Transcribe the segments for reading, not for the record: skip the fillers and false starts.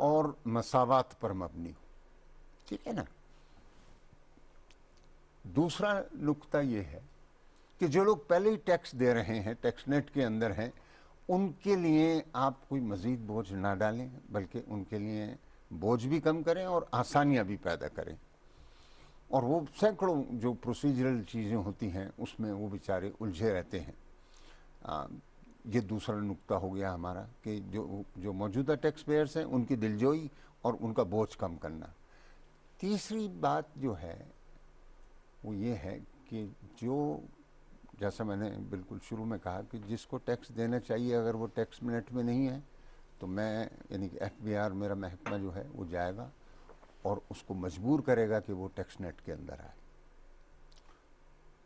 اور مساوات پر مبنی ہو. ٹھیک ہے نا. دوسرا نقطہ یہ ہے کہ جو لوگ پہلے ہی ٹیکس دے رہے ہیں، ٹیکس نیٹ کے اندر ہیں، ان کے لیے آپ کوئی مزید بوجھ نہ ڈالیں، بلکہ ان کے لیے بوجھ بھی کم کریں اور آسانیاں بھی پیدا کریں. اور وہ سینکڑوں جو پروسیجرل چیزیں ہوتی ہیں اس میں وہ بیچارے الجھے رہتے ہیں. یہ دوسرا نقطہ ہو گیا ہمارا کہ جو موجودہ ٹیکس پیئرس ہیں ان کی دلجوئی اور ان کا بوجھ کم کرنا. تیسری بات جو ہے وہ یہ ہے کہ جیسا میں نے بالکل شروع میں کہا کہ جس کو ٹیکس دینا چاہیے اگر وہ ٹیکس منٹ میں نہیں ہے تو میں یعنی کہ ایف بی آر میرا محکمہ جو ہے وہ جائے گا اور اس کو مجبور کرے گا کہ وہ ٹیکس نیٹ کے اندر آئے.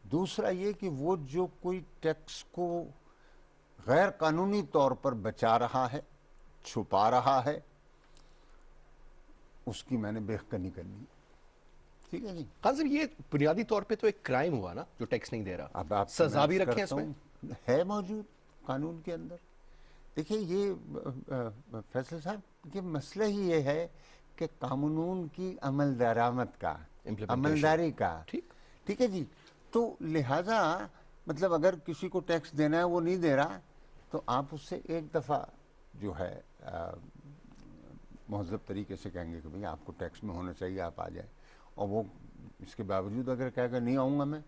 دوسرا یہ کہ وہ جو کوئی ٹیکس کو غیر قانونی طور پر بچا رہا ہے، چھپا رہا ہے، اس کی میں نے بےخکنی کرنی. ٹھیک ہے جی. خان صاحب یہ بنیادی طور پہ تو ایک کرائم ہوا نا جو ٹیکس نہیں دے رہا. اب آپ سزا بھی رکھیں اس میں ہے موجود قانون کے اندر. دیکھیے یہ فیصل صاحب یہ مسئلہ ہی یہ ہے کہ قانون کی عمل درآمد کا، عملداری کا. ٹھیک ہے جی. تو لہذا مطلب اگر کسی کو ٹیکس دینا ہے وہ نہیں دے رہا تو آپ اس سے ایک دفعہ جو ہے مہذب طریقے سے کہیں گے کہ بھئی آپ کو ٹیکس میں ہونا چاہیے، آپ آ جائیں. اور وہ اس کے باوجود اگر کہے گا نہیں آؤں گا میں،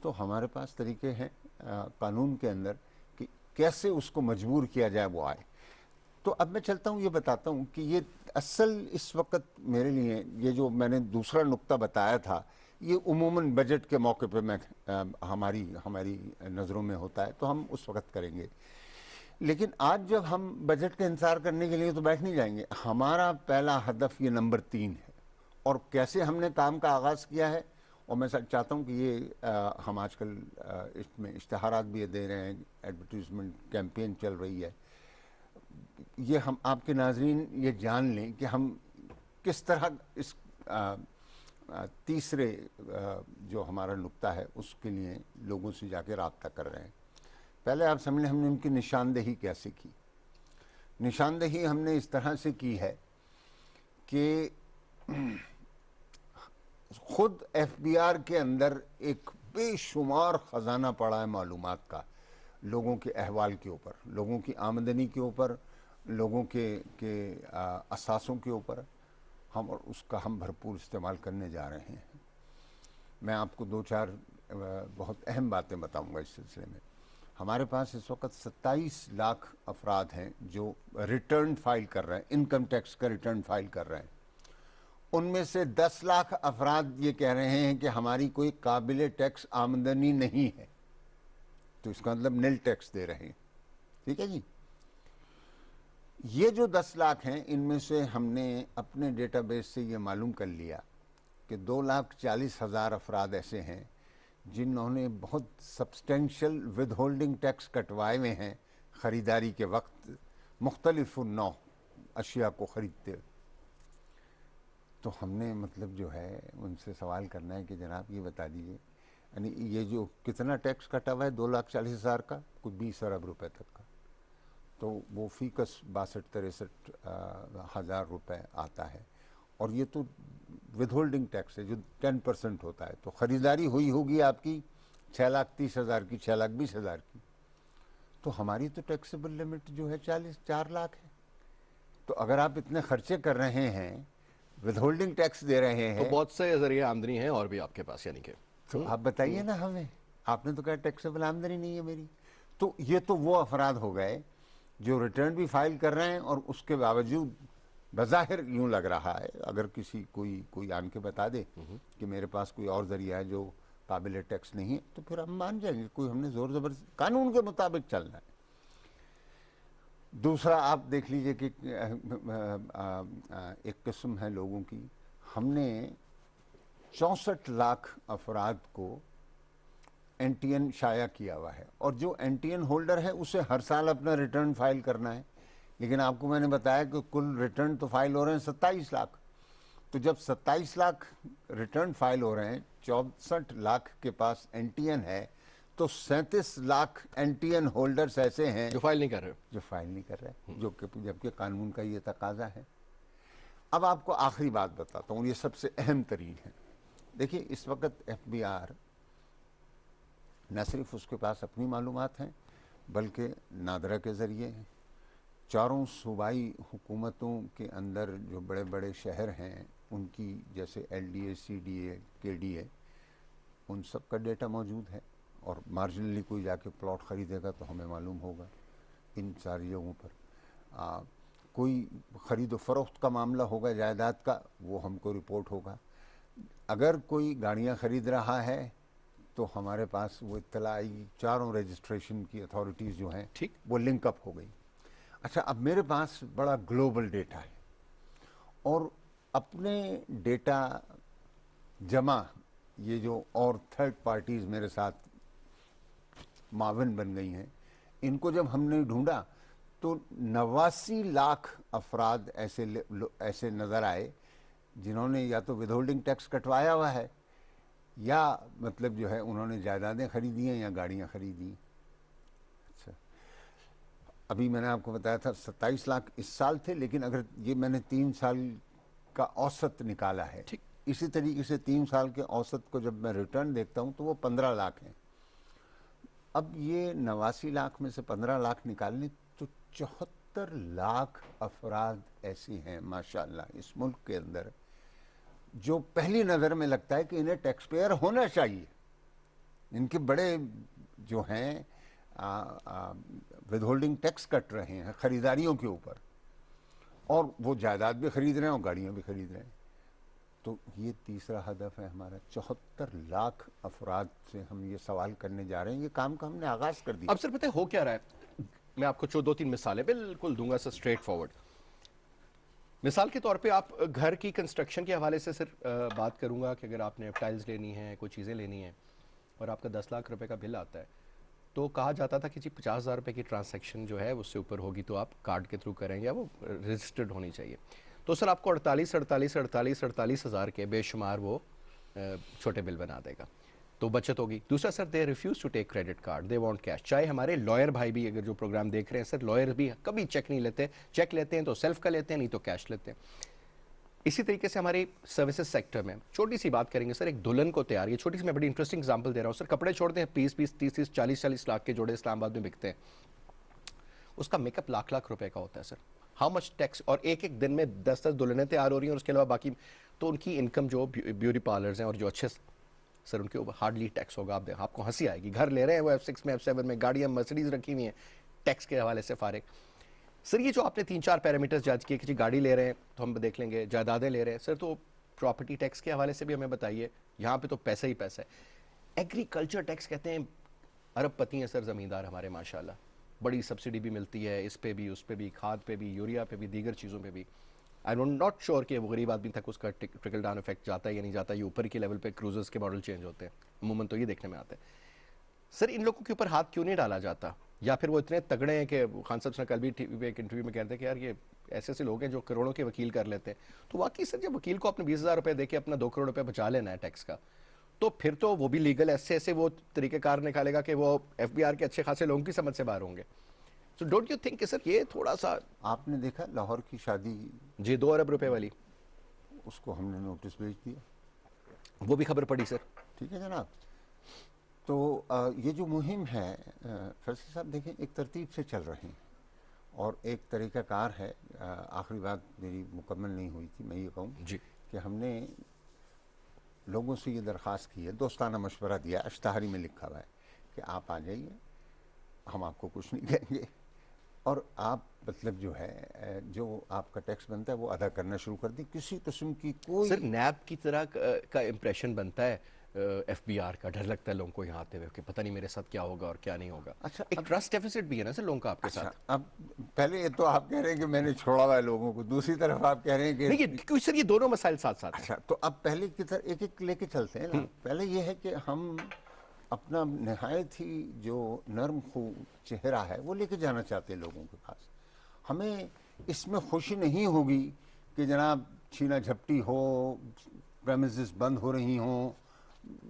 تو ہمارے پاس طریقے ہیں قانون کے اندر کہ کیسے اس کو مجبور کیا جائے وہ آئے. تو اب میں چلتا ہوں یہ بتاتا ہوں کہ یہ اصل اس وقت میرے لیے یہ جو میں نے دوسرا نقطہ بتایا تھا یہ عموماً بجٹ کے موقع پہ میں ہماری نظروں میں ہوتا ہے تو ہم اس وقت کریں گے. لیکن آج جب ہم بجٹ کا انتظار کرنے کے لیے تو بیٹھ نہیں جائیں گے. ہمارا پہلا ہدف یہ نمبر 3 ہے اور کیسے ہم نے کام کا آغاز کیا ہے. اور میں چاہتا ہوں کہ یہ ہم آج کل اس میں اشتہارات بھی دے رہے ہیں، ایڈورٹیزمنٹ کیمپین چل رہی ہے. یہ ہم آپ کے ناظرین یہ جان لیں کہ ہم کس طرح اس تیسرے جو ہمارا نقطہ ہے اس کے لیے لوگوں سے جا کے رابطہ کر رہے ہیں. پہلے آپ سمجھ لیں ہم نے ان کی نشاندہی کیسے کی. نشاندہی ہم نے اس طرح سے کی ہے کہ خود ایف بی آر کے اندر ایک بے شمار خزانہ پڑا ہے معلومات کا، لوگوں کے احوال کے اوپر، لوگوں کی آمدنی کے اوپر، لوگوں کے اثاثوں کے اوپر. ہم اور اس کا ہم بھرپور استعمال کرنے جا رہے ہیں. میں آپ کو 2-4 بہت اہم باتیں بتاؤں گا اس سلسلے میں. ہمارے پاس اس وقت 27 لاکھ افراد ہیں جو ریٹرن فائل کر رہے ہیں، انکم ٹیکس کا ریٹرن فائل کر رہے ہیں. ان میں سے 10 لاکھ افراد یہ کہہ رہے ہیں کہ ہماری کوئی قابل ٹیکس آمدنی نہیں ہے، تو اس کا مطلب نیل ٹیکس دے رہے ہیں. ٹھیک ہے جی. یہ جو 10 لاکھ ہیں ان میں سے ہم نے اپنے ڈیٹا بیس سے یہ معلوم کر لیا کہ 2,40,000 افراد ایسے ہیں جنہوں نے بہت سبسٹینشل ود ہولڈنگ ٹیکس کٹوائے ہوئے ہیں خریداری کے وقت مختلف نوع اشیاء کو خریدتے. تو ہم نے مطلب جو ہے ان سے سوال کرنا ہے کہ جناب یہ بتا دیجئے یعنی یہ جو کتنا ٹیکس کٹا ہوا ہے 2,40,000 کا، کوئی 20 ارب روپے تک کا، تو وہ فی کس 62-63 ہزار روپے آتا ہے. اور یہ تو ود ہولڈنگ ٹیکس ہے جو 10% ہوتا ہے. تو خریداری ہوئی ہوگی آپ کی 6,30,000 کی، 6,20,000 کی. تو ہماری تو ٹیکسیبل لمٹ جو ہے 4 لاکھ ہے. تو اگر آپ اتنے خرچے کر رہے ہیں، ود ہولڈنگ ٹیکس دے رہے ہیں، تو بہت سے ذریعے آمدنی ہیں اور بھی آپ کے پاس، یعنی کہ تو آپ بتائیے نا ہمیں. آپ نے تو کہا ٹیکسیبل آمدنی نہیں ہے میری. تو یہ تو وہ افراد ہو گئے جو ریٹرن بھی فائل کر رہے ہیں اور اس کے باوجود بظاہر یوں لگ رہا ہے، اگر کسی کوئی آن کے بتا دے کہ میرے پاس کوئی اور ذریعہ ہے جو قابل ٹیکس نہیں ہے تو پھر ہم مان جائیں گے. کوئی ہم نے زور زبردستی قانون کے مطابق چلنا ہے. دوسرا آپ دیکھ لیجئے کہ ایک قسم ہے لوگوں کی، ہم نے 64 لاکھ افراد کو این ٹی این شائع کیا ہوا ہے، اور جو این ٹی این ہولڈر ہے اسے ہر سال اپنا ریٹرن فائل کرنا ہے. لیکن آپ کو میں نے بتایا کہ کل ریٹرن تو فائل ہو رہے ہیں 27 لاکھ. تو جب 27 لاکھ ریٹرن فائل ہو رہے ہیں، 64 لاکھ کے پاس این ٹی این ہے، تو 37 lakh N T N holders ایسے ہیں جو فائل نہیں کر رہے، جو فائل نہیں کر رہے، جبکہ قانون کا یہ تقاضا ہے. اب آپ کو آخری بات بتاتا ہوں، یہ سب سے اہم ترین ہے. دیکھیے اس وقت ایف بی آر نہ صرف اس کے پاس اپنی معلومات ہیں بلکہ نادرا کے ذریعے چاروں صوبائی حکومتوں کے اندر جو بڑے بڑے شہر ہیں ان کی، جیسے L D A, C D A, K D اے، ان سب کا ڈیٹا موجود ہے. اور مارجنلی کوئی جا کے پلاٹ خریدے گا تو ہمیں معلوم ہوگا ان ساری جگہوں پر. کوئی خرید و فروخت کا معاملہ ہوگا جائیداد کا، وہ ہم کو رپورٹ ہوگا. اگر کوئی گاڑیاں خرید رہا ہے تو ہمارے پاس وہ اطلاع آئے گی. چاروں رجسٹریشن کی اتھارٹیز جو ہیں ٹھیک. وہ لنک اپ ہو گئی. اچھا، اب میرے پاس بڑا گلوبل ڈیٹا ہے اور اپنے ڈیٹا جمع، یہ جو اور تھرڈ پارٹیز میرے ساتھ معاون بن گئی ہیں، ان کو جب ہم نے ڈھونڈا تو 89 لاکھ افراد ایسے نظر آئے جنہوں نے یا تو ود ہولڈنگ ٹیکس کٹوایا ہوا ہے یا مطلب جو ہے انہوں نے جائیدادیں خریدی ہیں یا گاڑیاں خریدی ہیں. اچھا، ابھی میں نے آپ کو بتایا تھا 27 لاکھ اس سال تھے، لیکن اگر یہ میں نے 3 سال کا اوسط نکالا ہے، ٹھیک. اسی طریقے سے 3 سال کے اوسط کو جب میں ریٹرن دیکھتا ہوں تو وہ 15 لاکھ ہیں. اب یہ 89 لاکھ میں سے 15 لاکھ نکالنے تو 74 لاکھ افراد ایسے ہیں ماشاءاللہ اس ملک کے اندر جو پہلی نظر میں لگتا ہے کہ انہیں ٹیکس پیئر ہونا چاہیے. ان کے بڑے جو ہیں ود ہولڈنگ ٹیکس کٹ رہے ہیں خریداریوں کے اوپر، اور وہ جائیداد بھی خرید رہے ہیں اور گاڑیاں بھی خرید رہے ہیں. تو یہ تیسرا ہدف ہے ہمارا. 74 لاکھ افراد سے ہم یہ سوال کرنے جا رہے ہیں. یہ کام کا ہم نے آغاز کر دیا. اب سر پتہ ہے ہو کیا رہا ہے؟ میں آپ کو 2-3 مثالیں بالکل دوں گا سر، اسٹریٹ فارورڈ. مثال کے طور پہ آپ گھر کی کنسٹرکشن کے حوالے سے سر بات کروں گا کہ اگر آپ نے ٹائلز لینی ہے، کوئی چیزیں لینی ہیں اور آپ کا 10 لاکھ روپے کا بل آتا ہے تو کہا جاتا تھا کہ جی 50,000 روپے کی ٹرانسیکشن جو ہے اس سے اوپر ہوگی تو آپ کارڈ کے تھرو کریں یا وہ رجسٹرڈ ہونی چاہیے. تو سر آپ کو 48 ہزار کے بے شمار وہ چھوٹے بل بنا دے گا، تو بچت ہوگی. دوسرا sir they refuse to take credit card, they want cash. چاہے ہمارے لائر بھائی بھی اگر جو پروگرام دیکھ رہے ہیں سر، لائر بھی کبھی چیک نہیں لیتے، چیک لیتے ہیں تو سیلف کا لیتے ہیں، نہیں تو کیش لیتے ہیں. اسی طریقے سے ہماری سروسز سیکٹر میں چھوٹی سی بات کریں گے سر. ایک دلہن کو تیار، یہ چھوٹی سی میں بڑی انٹرسٹنگ اگزامپل دے رہا ہوں سر. کپڑے چھوڑتے ہیں 20-20 30-30 40-40 لاکھ کے جوڑے اسلام آباد میں بکتے ہیں، اس کا میک اپ لاکھ روپے کا ہوتا ہے سر. How much tax? اور ایک دن میں 10 دلہنیں تیار ہو رہی ہیں اور اس کے علاوہ باقی تو ان کی انکم جو بیوٹی پارلرز ہیں اور جو اچھے سر ان کے اوپر ہارڈلی ٹیکس ہوگا. آپ کو ہنسی آئے گی. گھر لے رہے ہیں وہ F6 میں F7 میں، گاڑیاں مرسیڈیز رکھی ہوئی ہیں، ٹیکس کے حوالے سے فارغ. سر یہ جو آپ نے 3-4 پیرامیٹرز جج کیے کہ جی گاڑی لے رہے ہیں تو ہم دیکھ لیں گے، جائیدادیں لے رہے ہیں سر تو پراپرٹی ٹیکس کے حوالے سے بھی ہمیں بتائیے. یہاں پہ تو پیسہ ہی پیسہ ہے. ایگریکلچر ٹیکس کہتے ہیں، ارب پتی ہیں سر زمیندار ہمارے ماشاءاللہ، بڑی سبسڈی بھی ملتی ہے اس پہ بھی، اس پہ بھی، کھاد پہ بھی، یوریا پہ بھی، دیگر چیزوں پہ بھی. آئی ایم ناٹ شیور کہ وہ غریب آدمی تک اس کا ٹرکل ڈاؤن افیکٹ جاتا ہے یا نہیں جاتا. یہ اوپر کے لیول پہ کروزرز کے ماڈل چینج ہوتے ہیں عموماً، تو یہ دیکھنے میں آتا ہے. سر ان لوگوں کے اوپر ہاتھ کیوں نہیں ڈالا جاتا؟ یا پھر وہ اتنے تگڑے ہیں کہ خان صاحب نے کل بھی ٹی وی پہ ایک انٹرویو میں کہتے ہیں کہ یار یہ ایسے ایسے لوگ ہیں جو کروڑوں کے وکیل کر لیتے ہیں. تو واقعی سر جب وکیل کو اپنے 20,000 روپے دے کے اپنا 2 کروڑ روپے بچا لینا ہے ٹیکس کا، تو پھر تو وہ بھی لیگل ایسے وہ طریقہ کار نکالے گا کہ وہ ایف بی آر کے اچھے خاصے لوگوں کی سمجھ سے باہر ہوں گے. سو ڈونٹ یو تھنک کہ سر یہ تھوڑا سا... آپ نے دیکھا لاہور کی شادی؟ جی 2 ارب روپے والی، اس کو ہم نے نوٹس بھیج دیا، وہ بھی خبر پڑی سر. ٹھیک ہے جناب. تو یہ جو مہم ہے فیصل صاحب دیکھیں ایک ترتیب سے چل رہی ہیں اور ایک طریقہ کار ہے. آخری بات میری مکمل نہیں ہوئی تھی، میں یہ کہوں جی کہ ہم نے لوگوں سے یہ درخواست کی ہے، دوستانہ مشورہ دیا، اشتہاری میں لکھا ہوا ہے کہ آپ آ جائیے، ہم آپ کو کچھ نہیں کہیں گے اور آپ مطلب جو ہے جو آپ کا ٹیکس بنتا ہے وہ ادا کرنا شروع کر دیں. کسی قسم کی کوئی... سر نیب کی طرح کا امپریشن بنتا ہے ایف بی آر کا. ڈر لگتا ہے لوگوں کو یہاں آتے ہوئے کہ پتہ نہیں میرے ساتھ کیا ہوگا اور کیا نہیں ہوگا. اچھا، ایک ٹرسٹ ڈیفیسٹ بھی ہے نا سر لوگوں کا آپ کے اچھا ساتھ. اب پہلے یہ تو آپ کہہ رہے ہیں کہ میں نے چھوڑا ہوا ہے لوگوں کو، دوسری طرف آپ کہہ رہے ہیں کہ نہیں کیونکہ سر یہ دونوں مسائل ساتھ ساتھ ہیں. اچھا تو اب پہلے کی طرح ایک ایک لے کے چلتے ہیں نا. پہلے یہ ہے کہ ہم اپنا نہایت ہی جو نرم خو چہرہ ہے وہ لے کے جانا چاہتے ہیں لوگوں کے پاس. ہمیں اس میں خوشی نہیں ہوگی کہ جناب چھینا جھپٹی ہو، پریمیسز بند ہو رہی ہوں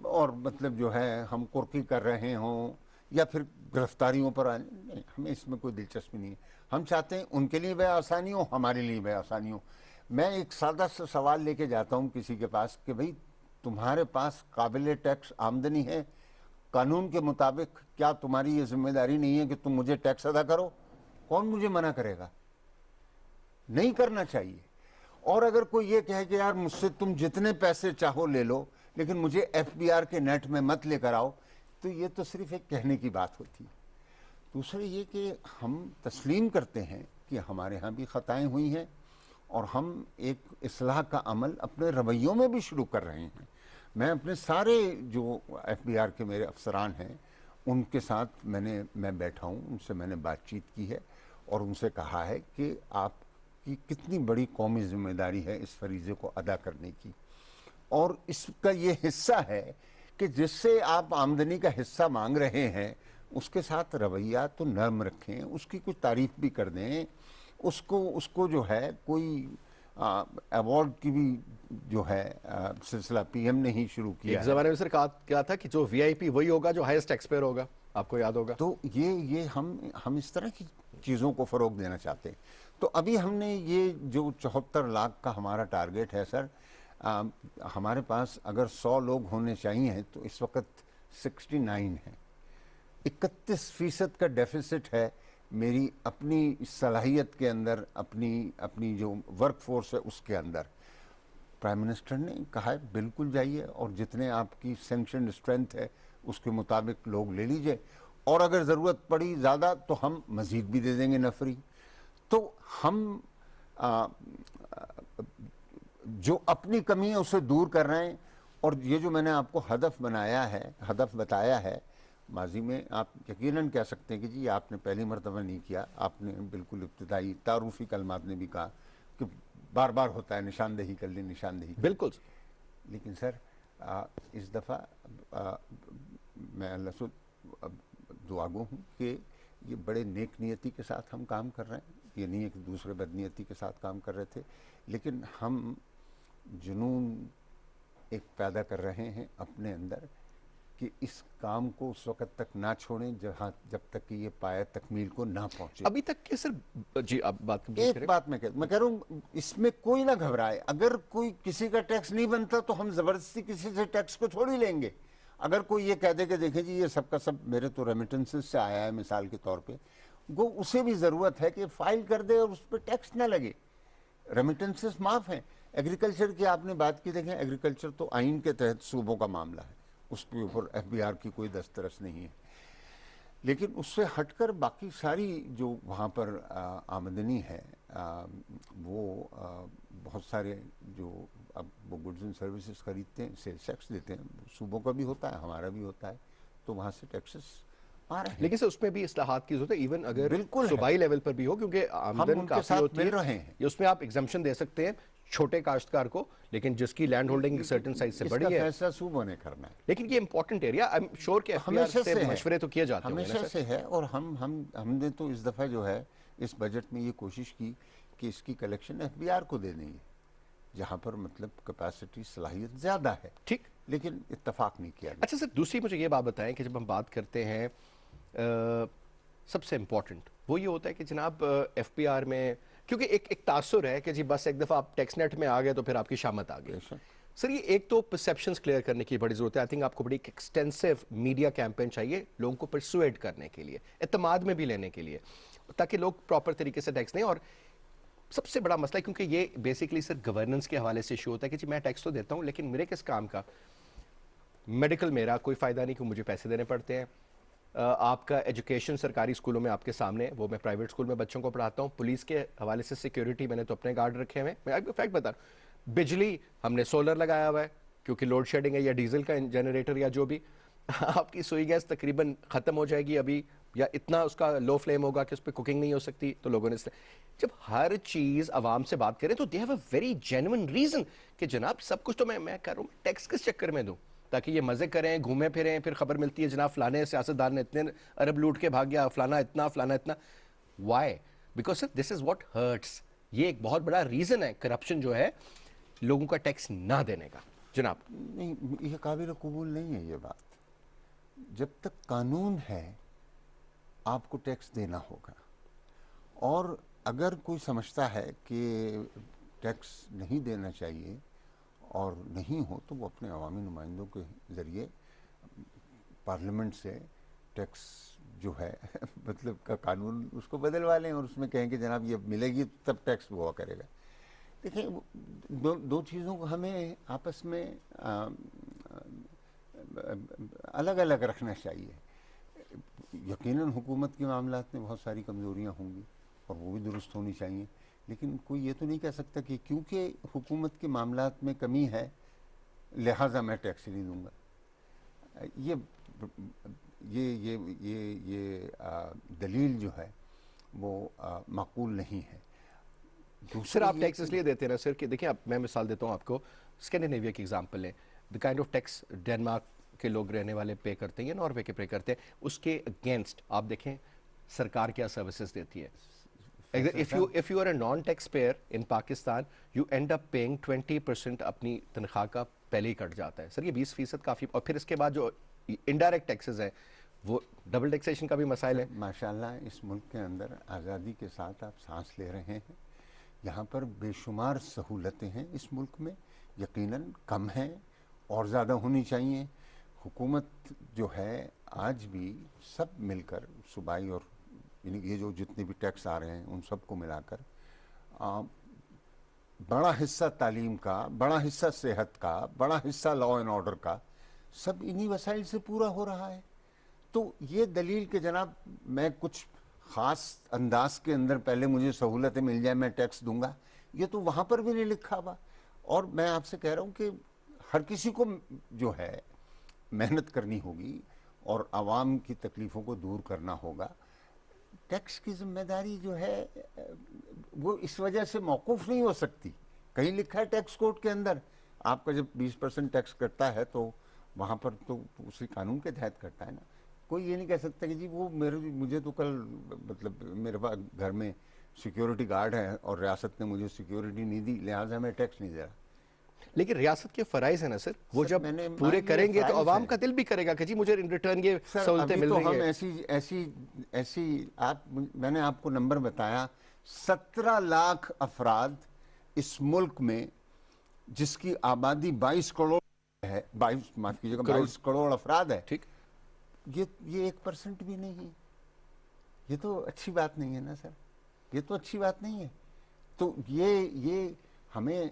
اور مطلب جو ہے ہم قرقی کر رہے ہوں یا پھر گرفتاریوں پر آنے. نہیں، ہمیں اس میں کوئی دلچسپی نہیں ہے. ہم چاہتے ہیں ان کے لیے بے آسانی ہو، ہمارے لیے بے آسانی ہو. میں ایک سادہ سا سوال لے کے جاتا ہوں کسی کے پاس کہ بھئی تمہارے پاس قابل ٹیکس آمدنی ہے، قانون کے مطابق کیا تمہاری یہ ذمہ داری نہیں ہے کہ تم مجھے ٹیکس ادا کرو؟ کون مجھے منع کرے گا؟ نہیں کرنا چاہیے۔ اور اگر کوئی یہ کہے کہ یار مجھ سے تم جتنے پیسے چاہو لے لو لیکن مجھے ایف بی آر کے نیٹ میں مت لے کر آؤ، تو یہ تو صرف ایک کہنے کی بات ہوتی ہے۔ دوسرے یہ کہ ہم تسلیم کرتے ہیں کہ ہمارے ہاں بھی خطائیں ہوئی ہیں اور ہم ایک اصلاح کا عمل اپنے رویوں میں بھی شروع کر رہے ہیں۔ میں اپنے سارے جو ایف بی آر کے میرے افسران ہیں ان کے ساتھ میں بیٹھا ہوں، ان سے میں نے بات چیت کی ہے اور ان سے کہا ہے کہ آپ کی کتنی بڑی قومی ذمہ داری ہے اس فریضے کو ادا کرنے کی، اور اس کا یہ حصہ ہے کہ جس سے آپ آمدنی کا حصہ مانگ رہے ہیں اس کے ساتھ رویہ تو نرم رکھیں، اس کی کچھ تعریف بھی کر دیں، اس کو جو ہے کوئی ایوارڈ کی بھی جو ہے سلسلہ پی ایم نے ہی شروع کیا ایک ہے۔ زمانے میں سر کہا تھا کہ جو وی آئی پی وہی ہوگا جو ہائیسٹ ٹیکس پیئر ہوگا، آپ کو یاد ہوگا۔ تو یہ ہم اس طرح کی چیزوں کو فروغ دینا چاہتے ہیں۔ تو ابھی ہم نے یہ جو 74 لاکھ کا ہمارا ٹارگیٹ ہے سر، ہمارے پاس اگر 100 لوگ ہونے چاہیے تو اس وقت 69 ہیں، 31% کا ڈیفیسٹ ہے میری اپنی صلاحیت کے اندر، اپنی جو ورک فورس ہے اس کے اندر۔ پرائم منسٹر نے کہا ہے بالکل جائیے اور جتنے آپ کی سینکشن اسٹرینتھ ہے اس کے مطابق لوگ لے لیجئے، اور اگر ضرورت پڑی زیادہ تو ہم مزید بھی دے دیں گے نفری۔ تو ہم جو اپنی کمی ہے اسے دور کر رہے ہیں، اور یہ جو میں نے آپ کو ہدف بتایا ہے، ماضی میں آپ یقیناً کہہ سکتے ہیں کہ جی آپ نے پہلی مرتبہ نہیں کیا، آپ نے بالکل ابتدائی تعارفی کلمات نے بھی کہا کہ بار بار ہوتا ہے نشاندہی کر لیں، نشاندہی کر لیں۔ بالکل لیکن سر اس دفعہ میں اللہ سے دعاگو ہوں کہ یہ بڑے نیک نیتی کے ساتھ ہم کام کر رہے ہیں، یہ نہیں ہے کہ دوسرے بدنیتی کے ساتھ کام کر رہے تھے، لیکن ہم جنون ایک پیدا کر رہے ہیں اپنے اندر کہ اس کام کو اس وقت تک نہ چھوڑیں جب تک کہ یہ پایہ تکمیل کو نہ پہنچے۔ ابھی تک کہ سر جی آپ بات ایک بات میں کہہ رہا ہوں، اس میں کوئی نہ گھبرائے، اگر کوئی کسی کا ٹیکس نہیں بنتا تو ہم زبردستی کسی سے ٹیکس کو تھوڑی لیں گے۔ اگر کوئی یہ کہہ دے کہ دیکھیں جی یہ سب کا سب میرے تو ریمیٹنسز سے آیا ہے مثال کے طور پہ، وہ اسے بھی ضرورت ہے کہ فائل کر دے اور اس پہ ٹیکس نہ لگے، ریمیٹنسز معاف ہیں۔ ایگریکلچر کی آپ نے بات کی، دیکھیں ایگریکلچر تو آئین کے تحت صوبوں کا معاملہ ہے، اس کے اوپر ایف بی آر کی کوئی دسترس نہیں ہے، لیکن اس سے ہٹ کر باقی ساری جو وہاں پر آمدنی ہے، وہ بہت سارے جو اب وہ گڈز اینڈ سروسز خریدتے ہیں، سیلز ٹیکس دیتے ہیں، صوبوں کا بھی ہوتا ہے، ہمارا بھی ہوتا ہے، تو وہاں سے ٹیکسز آ رہے ہیں۔ لیکن سر اس میں بھی اصلاحات کی ضرورت ہے، ایون اگر بالکل ہے، صوبائی لیول پر بھی ہو، کیونکہ ہم آمدن ان کے کافی ساتھ ہوتی مل ہے، رہے ہیں۔ یہ اس میں آپ ایگزمپشن دے سکتے ہیں چھوٹے کاشتکار کو، لیکن جس کی لینڈ ہولڈنگ سرٹن سائز سے اس بڑی کا ہے، فیصلہ صوبوں نے کرنا ہے۔ لیکن یہ important area, I am sure کہ ایف پی آر ہمیشہ سے سے ہے، مشورے تو کیے جاتے ہوں گے نا ہمیشہ سر۔ سے ہے، اور ہم نے تو اس دفعہ جو ہے اس بجٹ میں یہ کوشش کی کہ اس کی کلیکشن ایف بی آر کو دے دیں گے، جہاں پر مطلب کیپیسٹی صلاحیت زیادہ ہے، ٹھیک، لیکن اتفاق نہیں کیا گیا۔ اچھا سر دوسری مجھے یہ بات بتائیں کہ جب ہم بات کرتے ہیں سب سے امپورٹنٹ وہ یہ ہوتا ہے کہ جناب ایف پی آر میں، کیونکہ ایک تاثر ہے کہ جی بس ایک دفعہ آپ ٹیکس نیٹ میں آ گئے تو پھر آپ کی شامت آ گئی۔ سر یہ ایک تو پرسیپشنز کلیئر کرنے کی بڑی ضرورت ہے، آئی تھنک آپ کو بڑی ایکسٹینسو میڈیا کیمپین چاہیے لوگوں کو پرسویڈ کرنے کے لیے، اعتماد میں بھی لینے کے لیے، تاکہ لوگ پراپر طریقے سے ٹیکس دیں۔ اور سب سے بڑا مسئلہ ہے کیونکہ یہ بیسیکلی سر گورننس کے حوالے سے ایشو ہوتا ہے کہ جی میں ٹیکس تو دیتا ہوں لیکن میرے کس کام کا، میڈیکل میرا کوئی فائدہ نہیں کہ مجھے پیسے دینے پڑتے ہیں، آپ کا ایجوکیشن سرکاری اسکولوں میں آپ کے سامنے، وہ میں پرائیویٹ اسکول میں بچوں کو پڑھاتا ہوں، پولیس کے حوالے سے سیکیورٹی میں نے تو اپنے گارڈ رکھے ہوئے ہیں، میں آپ کو فیکٹ بتا رہا ہوں، بجلی ہم نے سولر لگایا ہوا ہے کیونکہ لوڈ شیڈنگ ہے، یا ڈیزل کا جنریٹر یا جو بھی، آپ کی سوئی گیس تقریباً ختم ہو جائے گی ابھی، یا اتنا اس کا لو فلیم ہوگا کہ اس پہ کوکنگ نہیں ہو سکتی، تو لوگوں نے جب ہر چیز عوام سے بات کریں تو they have a very genuine reason کہ جناب سب کچھ تو میں کر رہا ہوں، ٹیکس کس چکر میں دوں تاکہ یہ مزے کریں، گھومیں پھریں، پھر خبر ملتی ہے جناب فلانے سیاستدار نے اتنے ارب لوٹ کے بھاگ گیا، فلانا اتنا۔ Why? Because sir this is what hurts, یہ ایک بہت بڑا ریزن ہے کرپشن جو ہے لوگوں کا ٹیکس نہ دینے کا۔ جناب نہیں، یہ قابل قبول نہیں ہے یہ بات۔ جب تک قانون ہے آپ کو ٹیکس دینا ہوگا، اور اگر کوئی سمجھتا ہے کہ ٹیکس نہیں دینا چاہیے اور نہیں ہو تو وہ اپنے عوامی نمائندوں کے ذریعے پارلیمنٹ سے ٹیکس جو ہے مطلب کا قانون اس کو بدلوا لیں اور اس میں کہیں کہ جناب یہ ملے گی تب ٹیکس ہوا کرے گا. دیکھیں دو چیزوں کو ہمیں آپس میں الگ الگ رکھنا چاہیے. یقیناً حکومت کے معاملات میں بہت ساری کمزوریاں ہوں گی اور وہ بھی درست ہونی چاہیے، لیکن کوئی یہ تو نہیں کہہ سکتا کہ کیونکہ حکومت کے معاملات میں کمی ہے لہٰذا میں ٹیکس نہیں دوں گا. یہ دلیل جو ہے وہ معقول نہیں ہے. سر آپ ٹیکس اس لیے دیتے ہیں نا سر کہ دیکھیں اب میں مثال دیتا ہوں آپ کو، اسکینڈینیویا کی ایگزامپل لیں. The kind of tax Denmark کے لوگ رہنے والے پے کرتے ہیں یا ناروے کے پے کرتے ہیں، اس کے اگینسٹ آپ دیکھیں سرکار کیا سروسز دیتی ہے. if you are a non tax payer in Pakistan you end up paying 20% اپنی تنخواہ کا پہلے ہی کٹ جاتا ہے. سر یہ 20% کافی، اور پھر اس کے بعد جو انڈائریکٹ ٹیکسز ہیں وہ ڈبل ٹیکسیشن کا بھی مسائل ہے. ماشاءاللہ اس ملک کے اندر آزادی کے ساتھ آپ سانس لے رہے ہیں. یہاں پر بے شمار سہولتیں ہیں اس ملک میں، یقیناً کم ہیں اور زیادہ ہونی چاہیے. حکومت جو ہے آج بھی سب مل کر صوبائی اور یہ جو جتنے بھی ٹیکس آ رہے ہیں ان سب کو ملا کر بڑا حصہ تعلیم کا، بڑا حصہ صحت کا، بڑا حصہ لا اینڈ آرڈر کا سب انہی وسائل سے پورا ہو رہا ہے. تو یہ دلیل کہ جناب میں کچھ خاص انداز کے اندر پہلے مجھے سہولتیں مل جائیں میں ٹیکس دوں گا، یہ تو وہاں پر بھی نہیں لکھا ہوا. اور میں آپ سے کہہ رہا ہوں کہ ہر کسی کو جو ہے محنت کرنی ہوگی اور عوام کی تکلیفوں کو دور کرنا ہوگا. ٹیکس کی ذمہ داری جو ہے وہ اس وجہ سے موقوف نہیں ہو سکتی. کہیں لکھا ہے ٹیکس کوڈ کے اندر آپ کا جب 20% ٹیکس کرتا ہے تو وہاں پر تو اسی قانون کے تحت کرتا ہے نا. کوئی یہ نہیں کہہ سکتا کہ جی وہ مجھے تو کل مطلب میرے پاس گھر میں سیکیورٹی گارڈ ہے اور ریاست نے مجھے سیکیورٹی نہیں دی لہٰذا میں ٹیکس نہیں دے رہا. لیکن ریاست کے فرائض ہیں نا سر، وہ جب پورے کریں گے تو عوام کا دل بھی کرے گا کہ جی مجھے ان ریٹرن یہ سہولتیں مل رہی ہیں. ہم ایسی میں نے آپ کو نمبر بتایا 17 لاکھ افراد اس ملک میں جس کی آبادی 22 کروڑ ہے، 22 کروڑ افراد ہے. ٹھیک، یہ 1% بھی نہیں ہے. یہ تو اچھی بات نہیں ہے نا سر، یہ تو اچھی بات نہیں ہے. تو یہ ہمیں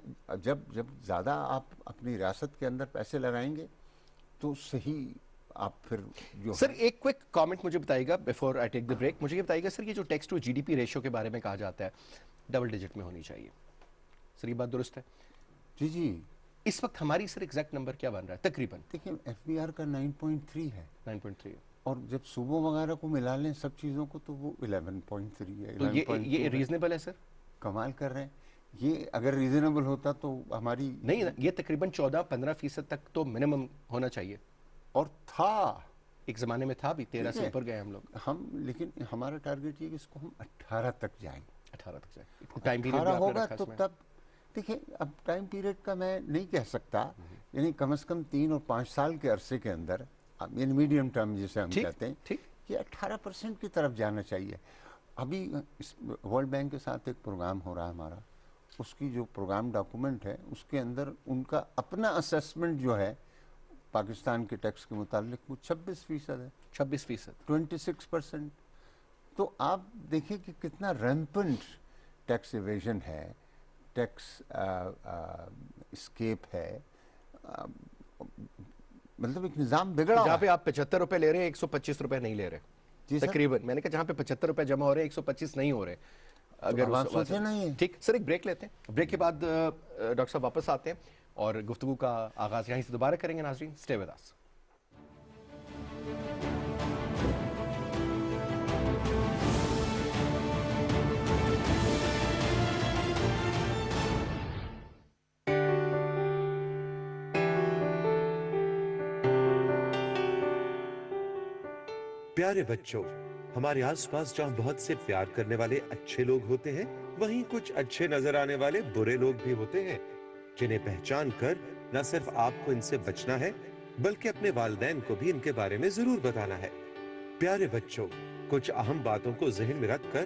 جب زیادہ آپ اپنی ریاست کے اندر پیسے لگائیں گے تو صحیح آپ پھر جو سر ایک کوئک کامنٹ مجھے بتائیے گا before I take the break. مجھے یہ بتائیے گا سر یہ جو tax to G D P ratio کے بارے میں کہا جاتا ہے ڈبل ڈیجٹ میں ہونی چاہیے، سر یہ بات درست ہے؟ جی اس وقت ہماری سر ایگزیکٹ نمبر کیا بن رہا ہے تقریباً؟ دیکھیں ایف بی آر کا 9.3 ہے، 9.3 اور جب صوبوں وغیرہ کو ملا لیں سب چیزوں کو تو وہ 11.3 ہے. تو یہ ریزنیبل ہے سر؟ کمال کر رہے ہیں. یہ اگر ریزنیبل ہوتا تو ہماری نہیں، یہ تقریباً 14-15% تک تو منیمم ہونا چاہیے، اور تھا ایک زمانے میں تھا بھی 13 سے اوپر گئے ہم لوگ. لیکن ہمارا ٹارگٹ یہ کہ اس کو ہم 18 تک جائیں. 18 تک جائے ٹائم پیریڈ 18 ہوگا تو تب دیکھیں اب ٹائم پیریڈ کا میں نہیں کہہ سکتا، یعنی کم از کم 3 اور 5 سال کے عرصے کے اندر یعنی میڈیم ٹرم جسے ہم کہتے ہیں یہ 18% کی طرف جانا چاہیے. ابھی ورلڈ بینک کے ساتھ ایک پروگرام ہو رہا ہے ہمارا، اس کی جو پروگرام ڈاکومنٹ ہے اس کے اندر ان کا اپنا اسیسمنٹ جو ہے پاکستان کے ٹیکس کے متعلق وہ 26% ہے. 26%، 26%. تو آپ دیکھیں کہ کتنا ریمپنٹ ٹیکس ایویژن ہے، ٹیکس اسکیپ ہے. مطلب ایک نظام بگڑا جہاں پہ آپ 75 روپے لے رہے ہیں 125 روپے نہیں لے رہے تقریباً. میں نے کہا جہاں پہ 75 روپے جمع ہو رہے ہیں 125 نہیں ہو رہے. اگر سوچے نہیں ہے. ٹھیک سر ایک بریک لیتے ہیں، بریک کے بعد ڈاکٹر صاحب واپس آتے ہیں اور گفتگو کا آغاز یہیں سے دوبارہ کریں گے. ناظرین اسٹے ود اس. پیارے بچوں، ہمارے آس پاس جہاں بہت سے پیار کرنے والے اچھے لوگ ہوتے ہیں وہیں کچھ اچھے نظر آنے والے برے لوگ بھی ہوتے ہیں، جنہیں پہچان کر نہ صرف آپ کو ان سے بچنا ہے بلکہ اپنے والدین کو بھی ان کے بارے میں ضرور بتانا ہے. پیارے بچوں، کچھ اہم باتوں کو ذہن میں رکھ کر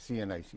CNIC,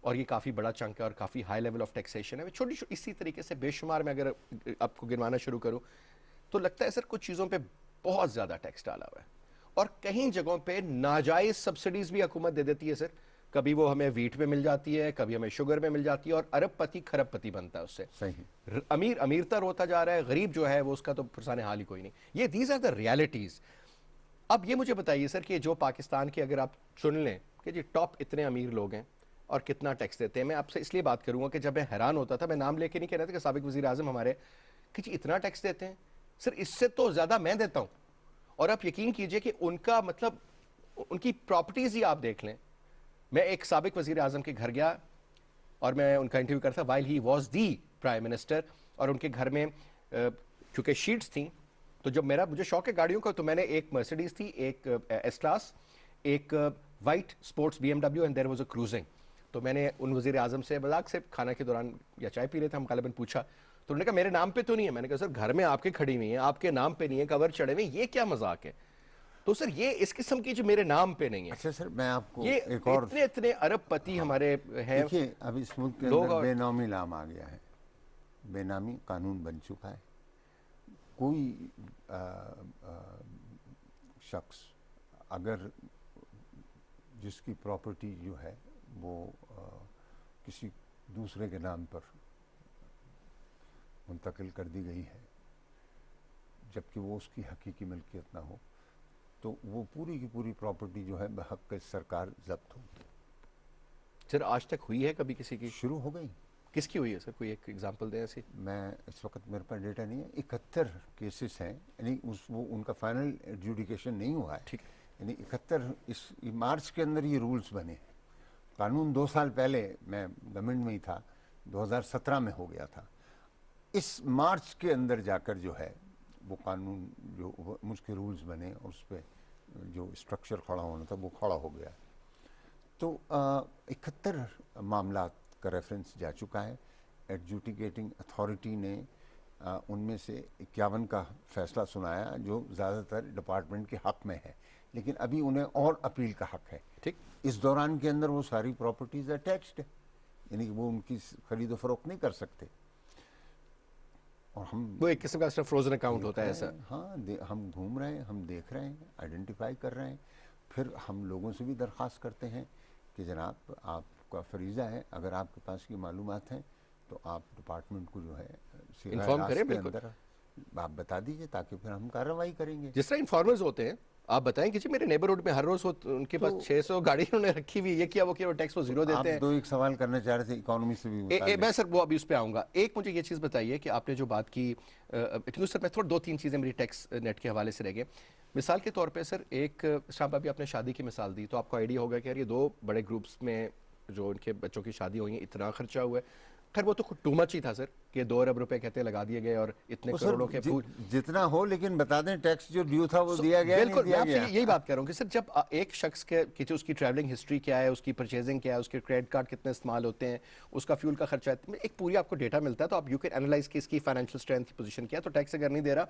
اور یہ کافی بڑا چنک ہے اور کافی ہائی لیول آف ٹیکسیشن ہے. چھوٹی اسی طریقے سے بے شمار میں اگر آپ کو گنوانا شروع کروں تو لگتا ہے سر کچھ چیزوں پہ بہت زیادہ ٹیکس ڈالا ہوا ہے, اور کہیں جگہوں پہ ناجائز سبسڈیز بھی حکومت دے دیتی ہے سر. کبھی وہ ہمیں ویٹ میں مل جاتی ہے, کبھی ہمیں شوگر میں مل جاتی ہے, اور ارب پتی کھرب پتی بنتا ہے اس سے. صحیح. امیر امیر تر ہوتا جا رہا ہے, غریب جو ہے وہ اس کا تو پرسان حال ہی کوئی نہیں. یہ دیز آر دا ریالٹیز. اب یہ مجھے بتائیے سر کہ جو پاکستان کے اگر آپ چن لیں کہ جی ٹاپ اتنے امیر لوگ ہیں اور کتنا ٹیکس دیتے ہیں, میں آپ سے اس لیے بات کروں گا کہ جب میں حیران ہوتا تھا, میں نام لے کے نہیں کہہ رہا تھا کہ سابق وزیر اعظم ہمارے کہ جی اتنا ٹیکس دیتے ہیں سر, اس سے تو زیادہ میں دیتا ہوں. اور آپ یقین کیجئے کہ ان کا مطلب ان کی پراپرٹیز ہی آپ دیکھ لیں. میں ایک سابق وزیر اعظم کے گھر گیا اور میں ان کا انٹرویو کرتا while he was the prime minister, اور ان کے گھر میں کیونکہ شیٹس تھیں, تو جب مجھے شوق ہے گاڑیوں کا, تو میں نے ایک مرسیڈیز تھی, ایک ایس کلاس, ایک white sports B M W, and there was a cruising. تو میں نے ان وزیر اعظم سے مذاق سے کھانا کے دوران یا چائے پی رہے تھے ہم غالباً, پوچھا تو انہوں نے کہا میرے نام پہ تو نہیں ہے. میں نے کہا سر گھر میں آپ کے کھڑی ہوئی ہیں, آپ کے نام پہ نہیں ہے, کور چڑھے ہوئے, یہ کیا مذاق ہے؟ تو سر یہ اس قسم کی جو میرے نام پہ نہیں ہے. اچھا سر, میں آپ کو یہ ایک اور اتنے ارب پتی ہمارے ہیں. دیکھیے اب اس ملک کے لوگ اندر اور بے نامی نام آ گیا ہے, بے نامی قانون بن چکا ہے. کوئی شخص اگر جس کی پراپرٹی جو ہے وہ کسی دوسرے کے نام پر منتقل کر دی گئی ہے جبکہ وہ اس کی حقیقی ملکیت نہ ہو, تو وہ پوری کی پوری پراپرٹی جو ہے بحق سرکار ضبط ہوگی. سر آج تک ہوئی ہے کبھی کسی کی؟ شروع ہو گئی. کس کی ہوئی ہے سر, کوئی ایک ایگزامپل دیں ایسی. میں اس وقت میرے پاس ڈیٹا نہیں ہے, 71 کیسز ہیں, یعنی وہ ان کا فائنل ایڈجوڈیکیشن نہیں ہوا ہے. ٹھیک ہے. یعنی 71 اس مارچ کے اندر یہ رولز بنے. قانون 2 سال پہلے میں گورنمنٹ میں ہی تھا, 2017 میں ہو گیا تھا. اس مارچ کے اندر جا کر جو ہے وہ قانون جو مجھ کے رولز بنے اور اس پہ جو اسٹرکچر کھڑا ہونا تھا وہ کھڑا ہو گیا. تو 71 معاملات کا ریفرنس جا چکا ہے. ایڈجوڈیکیٹنگ اتھارٹی نے ان میں سے 51 کا فیصلہ سنایا جو زیادہ تر ڈپارٹمنٹ کے حق میں ہے, لیکن ابھی انہیں اور اپیل کا حق ہے. ٹھیک. اس دوران کے اندر وہ ساری پراپرٹیز اٹیچڈ ہے, یعنی کہ وہ ان کی خرید و فروخت نہیں کر سکتے. اور ہم وہ ایک قسم کا صرف فروزن اکاؤنٹ ہوتا ہے ایسا. ہاں ہم گھوم رہے ہیں, ہم دیکھ رہے ہیں, آئیڈینٹیفائی کر رہے ہیں. پھر ہم لوگوں سے بھی درخواست کرتے ہیں کہ جناب آپ کا فریضہ ہے, اگر آپ کے پاس یہ معلومات ہیں تو آپ ڈپارٹمنٹ کو جو ہے انفارم کریں. کے اندر آپ بتا دیجئے تاکہ پھر ہم کارروائی کریں گے. جس طرح انفارمرز ہوتے ہیں, آپ بتائیں کہ جی میرے نیبرہڈ میں ہر روز ان کے پاس 600 گاڑی انہوں نے رکھی ہوئی, یہ کیا وہ کیا, وہ ٹیکس وہ زیرو دیتے ہیں. آپ ایک سوال کرنا چاہ رہے تھے اکانومی سے بھی. میں سر وہ ابھی اس پہ آؤں گا. ایک مجھے یہ چیز بتائیے کہ آپ نے جو بات کی, سر میں تھوڑا 2-3 چیزیں میری ٹیکس نیٹ کے حوالے سے رہ گئے. مثال کے طور پہ سر ایک شام ابھی آپ نے شادی کی مثال دی, تو آپ کو آئیڈیا ہوگا کہ یار یہ 2 بڑے گروپس میں جو ان کے بچوں کی شادی ہوئی ہیں اتنا خرچہ ہوا ہے. خیر وہ تو ٹو مچ ہی تھا سر کہ 2 ارب روپے کہتے لگا دیے گئے اور اتنے کروڑوں کے جتنا ہو, لیکن بتا دیں ٹیکس جو ڈیو تھا وہ دیا گیا. بالکل, میں آپ سے یہی بات کر رہا ہوں کہ سر جب ایک شخص کے اس کی ٹریولنگ ہسٹری کیا ہے, اس کی پرچیزنگ کیا ہے, اس کے کریڈٹ کارڈ کتنے استعمال ہوتے ہیں, اس کا فیول کا خرچہ ہے, ایک پوری آپ کو ڈیٹا ملتا ہے, تو آپ یو کین اینالائز کہ اس کی فائنینشیل اسٹرینتھ کی پوزیشن کیا ہے. تو ٹیکس اگر نہیں دے رہا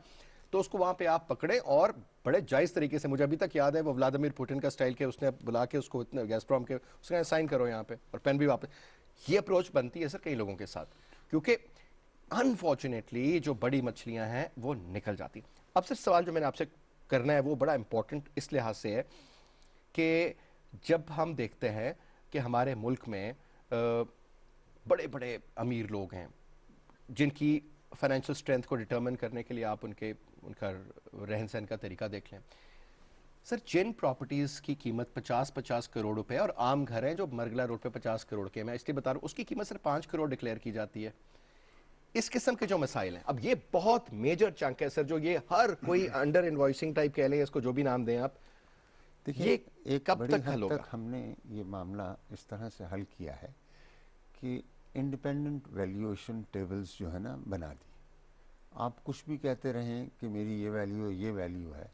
تو اس کو وہاں پہ آپ پکڑیں اور بڑے جائز طریقے سے, مجھے ابھی تک یاد ہے وہ ولادیمیر پوٹن کا اسٹائل کے اس نے بلا کے اس کو گیس پروم کے اس نے سائن کرو یہاں پہ اور پین بھی واپس. یہ اپروچ بنتی ہے سر کئی لوگوں کے ساتھ, کیونکہ انفارچونیٹلی جو بڑی مچھلیاں ہیں وہ نکل جاتی. اب سر سوال جو میں نے آپ سے کرنا ہے وہ بڑا امپورٹنٹ اس لحاظ سے ہے کہ جب ہم دیکھتے ہیں کہ ہمارے ملک میں بڑے بڑے امیر لوگ ہیں جن کی فائنینشیل اسٹرینتھ کو ڈٹرمن کرنے کے لیے آپ ان کا رہن سہن کا طریقہ دیکھ لیں. سر جن پراپرٹیز کی قیمت 50 کروڑ روپے اور عام گھر ہیں جو مرگلا روڈ پہ 50 کروڑ کے, میں اس لیے بتا رہا ہوں, اس کی قیمت صرف 5 کروڑ ڈکلیئر کی جاتی ہے. اس قسم کے جو مسائل ہیں, اب یہ بہت میجر چنک ہے سر, جو یہ ہر کوئی انڈر انوائسنگ ٹائپ کہہ لیں, اس کو جو بھی نام دیں آپ. دیکھیے یہ کب تک حل ہوگا؟ ہم نے یہ معاملہ اس طرح سے حل کیا ہے کہ انڈیپینڈنٹ ویلیویشن ٹیبلز جو ہے نا بنا دی. آپ کچھ بھی کہتے رہیں کہ میری یہ ویلیو ہے, یہ ویلیو ہے,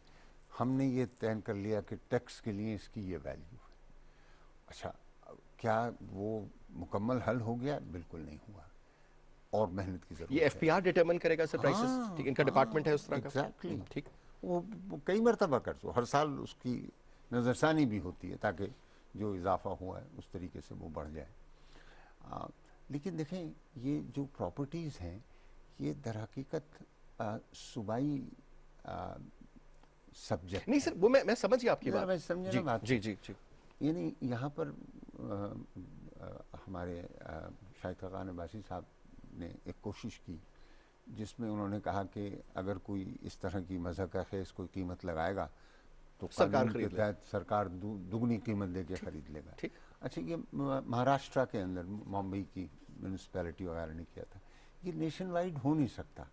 ہم نے یہ طے کر لیا کہ ٹیکس کے لیے اس کی یہ ویلیو ہے. اچھا کیا وہ مکمل حل ہو گیا؟ بالکل نہیں ہوا, اور محنت کی ضرورت ہے. یہ ایف پی آر ڈٹرمن کرے گا سر پرائسز, ان کا ڈپارٹمنٹ ہے اس طرح کا. ایگزیکٹلی. ٹھیک. وہ کئی مرتبہ کر سو, ہر سال اس کی نظر ثانی بھی ہوتی ہے تاکہ جو اضافہ ہوا ہے اس طریقے سے وہ بڑھ جائے. لیکن دیکھیں یہ جو پراپرٹیز ہیں یہ در حقیقت صوبائی سبجیکٹ نہیں سر وہ میں سمجھ گیا آپ کی ذرا میں بات. سمجھے جی نا بات جی جی جی. یعنی یہاں پر ہمارے شاہد خاقان عباسی صاحب نے ایک کوشش کی جس میں انہوں نے کہا کہ اگر کوئی اس طرح کی مذہق خیز کوئی قیمت لگائے گا تو سرکار قانون کے خرید لے. تحت سرکار دگنی قیمت دے کے خرید لے گا. ٹھیک. اچھا یہ مہاراشٹرا کے اندر ممبئی کی میونسپیلٹی وغیرہ نے کیا تھا. یہ نیشن وائڈ ہو نہیں سکتا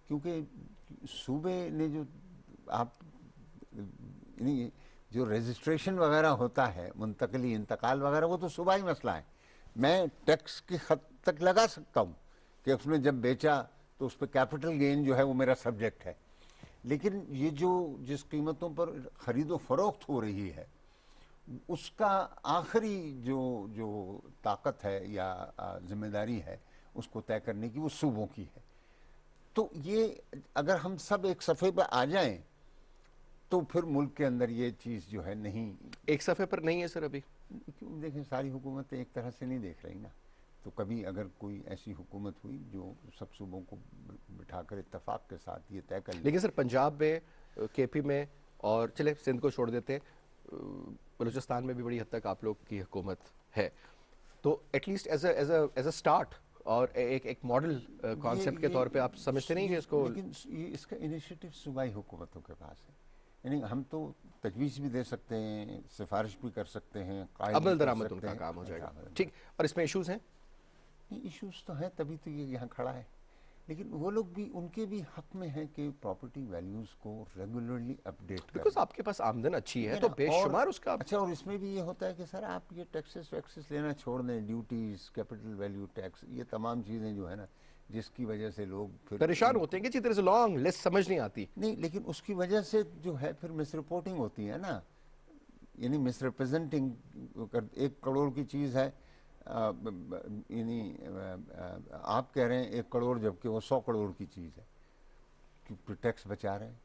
کیونکہ صوبے نے جو آپ یعنی جو رجسٹریشن وغیرہ ہوتا ہے منتقلی انتقال وغیرہ وہ تو صوبائی مسئلہ ہے. میں ٹیکس کی حد تک لگا سکتا ہوں کہ اس نے جب بیچا تو اس پہ کیپٹل گین جو ہے وہ میرا سبجیکٹ ہے. لیکن یہ جو جس قیمتوں پر خرید و فروخت ہو رہی ہے اس کا آخری جو طاقت ہے یا ذمہ داری ہے اس کو طے کرنے کی وہ صوبوں کی ہے. تو یہ اگر ہم سب ایک صفحے پہ آ جائیں تو پھر ملک کے اندر یہ چیز جو ہے نہیں. ایک صفحے پر نہیں ہے سر ابھی. دیکھیں ساری حکومتیں ایک طرح سے نہیں دیکھ رہی نا. تو کبھی اگر کوئی ایسی حکومت ہوئی جو سب صوبوں کو بٹھا کر اتفاق کے ساتھ یہ طے کر لے. لیکن سر پنجاب میں کے پی میں اور چلے سندھ کو چھوڑ دیتے ہیں بلوچستان میں بھی بڑی حد تک آپ لوگ کی حکومت ہے تو at least as a start اور ایک ماڈل کانسیپٹ کے طور پہ آپ سمجھتے نہیں کہ اس کو. لیکن اس کا انیشیٹو صوبائی حکومتوں کے پاس ہے. یعنی ہم تو تجویز بھی دے سکتے ہیں سفارش بھی کر سکتے ہیں عمل درآمد ان کا کام ہو جائے گا. ٹھیک. اور اس میں ایشوز ہیں. ایشوز تو ہیں تبھی تو یہ یہاں کھڑا ہے. لیکن وہ لوگ بھی ان کے بھی حق میں ہیں کہ پراپرٹی ویلیوز کو ریگولرلی اپڈیٹ کریں. بیکاز آپ کے پاس آمدن اچھی ہے تو بے شمار اس کا. اچھا اور اس میں بھی یہ ہوتا ہے کہ سر آپ یہ ٹیکسز ویکسز لینا چھوڑ دیں. ڈیوٹیز کیپٹل ویلیو ٹیکس یہ تمام چیزیں جو ہے نا جس کی وجہ سے لوگ پھر پریشان ہوتے ہیں کہ دیر از اے لانگ لسٹ سمجھ نہیں آتی. نہیں لیکن اس کی وجہ سے جو ہے پھر مس رپورٹنگ ہوتی ہے نا. یعنی مس ریپرزینٹنگ 1 کروڑ کی چیز ہے یعنی آپ کہہ رہے ہیں 1 کروڑ جبکہ وہ 100 کروڑ کی چیز ہے. کیونکہ ٹیکس بچا رہے ہیں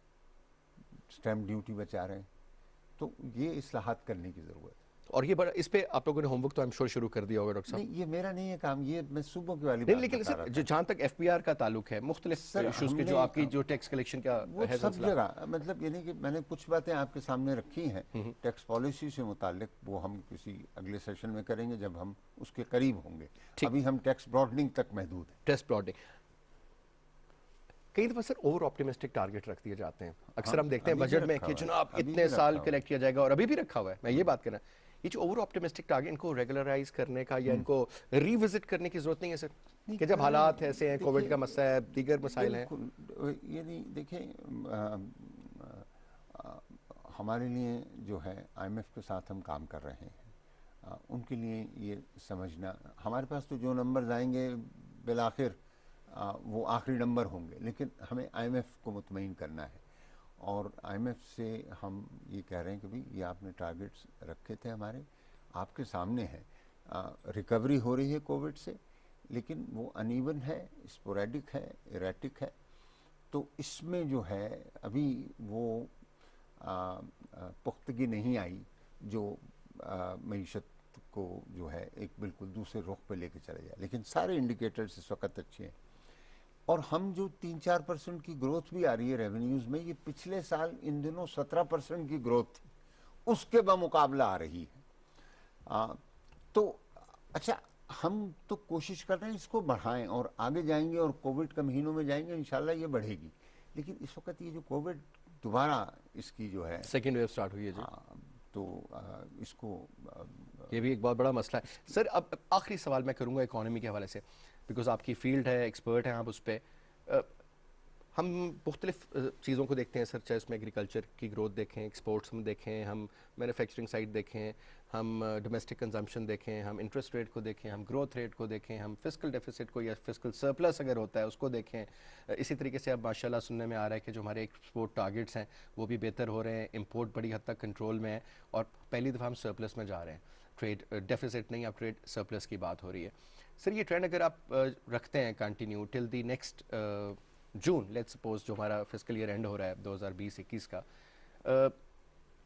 سٹیمپ ڈیوٹی بچا رہے ہیں. تو یہ اصلاحات کرنے کی ضرورت ہے. اور یہ بڑا اس پہ آپ لوگوں نے ہوم ورک تو I'm sure شروع کر دیا ہوگا ڈاکٹر صاحب. نہیں یہ میرا نہیں ہے کام یہ میں صوبوں کی والی نہیں بات لیکن بتا رہا سر جہاں تک ایف پی آر کا تعلق ہے مختلف ایشوز کے جو آپ کی جو ٹیکس کلیکشن کا وہ ہے سب جگہ مطلب یعنی کہ میں نے کچھ باتیں آپ کے سامنے رکھی ہیں ٹیکس پالیسی سے متعلق. وہ ہم کسی اگلے سیشن میں کریں گے جب ہم اس کے قریب ہوں گے. ابھی ہم ٹیکس براڈنگ تک محدود ہیں. ٹیکس براڈنگ کئی دفعہ سر اوور آپٹیمسٹک ٹارگٹ رکھ دیے جاتے ہیں. اکثر ہم دیکھتے ہیں بجٹ میں کہ جناب اتنے سال کلیکٹ کیا جائے گا اور ابھی بھی رکھا ہوا ہے. میں یہ بات کر رہا ہوں یہ جو اوور آپٹیمسٹک ٹارگٹ ان کو ریگولرائز کرنے کا یا ان کو ری وزٹ کرنے کی ضرورت نہیں ہے سر کہ جب حالات ایسے ہیں کووڈ کا مسئلہ ہے دیگر مسائل ہیں. یعنی دیکھیں ہمارے لیے جو ہے آئی ایم ایف کے ساتھ ہم کام کر رہے ہیں. ان کے لیے یہ سمجھنا ہمارے پاس تو جو نمبرز آئیں گے بالآخر وہ آخری نمبر ہوں گے. لیکن ہمیں آئی ایم ایف کو مطمئن کرنا ہے اور آئی ایم ایف سے ہم یہ کہہ رہے ہیں کہ بھئی یہ آپ نے ٹارگٹس رکھے تھے ہمارے آپ کے سامنے ہیں. ریکوری ہو رہی ہے کووڈ سے لیکن وہ ان ایون ہے اسپوریڈک ہے ایریٹک ہے. تو اس میں جو ہے ابھی وہ پختگی نہیں آئی جو معیشت کو جو ہے ایک بالکل دوسرے رخ پہ لے کے چلے جائے. لیکن سارے انڈیکیٹرز اس وقت اچھے ہیں اور ہم جو 3-4% کی گروتھ بھی آ رہی ہے ریونیوز میں یہ پچھلے سال ان دنوں 17% کی گروتھ تھی اس کے بمقابلہ آ رہی ہے. تو اچھا ہم تو کوشش کر رہے ہیں اس کو بڑھائیں اور آگے جائیں گے اور کووڈ کے مہینوں میں جائیں گے انشاءاللہ یہ بڑھے گی. لیکن اس وقت یہ جو کووڈ دوبارہ اس کی جو ہے سیکنڈ ویو سٹارٹ ہوئی ہے جی تو اس کو یہ بھی ایک بہت بڑا مسئلہ ہے. سر اب آخری سوال میں کروں گا اکانومی کے حوالے سے بیکاز آپ کی فیلڈ ہے ایکسپرٹ ہیں آپ اس پہ. ہم مختلف چیزوں کو دیکھتے ہیں سر چاہے اس میں ایگریکلچر کی گروتھ دیکھیں ایکسپورٹس ہم دیکھیں ہم مینوفیکچرنگ سائڈ دیکھیں ہم ڈومیسٹک کنزمپشن دیکھیں ہم انٹرسٹ ریٹ کو دیکھیں ہم گروتھ ریٹ کو دیکھیں ہم فسکل ڈیفیسٹ کو یا فسکل سرپلس اگر ہوتا ہے اس کو دیکھیں. اسی طریقے سے اب ماشاءاللہ سننے میں آ رہا ہے کہ جو ہمارے ایکسپورٹ ٹارگٹس ہیں وہ بھی بہتر ہو رہے ہیں. امپورٹ بڑی حد تک کنٹرول میں ہے اور پہلی دفعہ ہم سرپلس میں جا رہے ہیں. ٹریڈ ڈیفیسٹ نہیں اب ٹریڈ سرپلس کی بات ہو رہی ہے. سر یہ ٹرینڈ اگر آپ رکھتے ہیں continue till the next June let's suppose جو ہمارا فسکل ایئر اینڈ ہو رہا ہے 2020-21 کا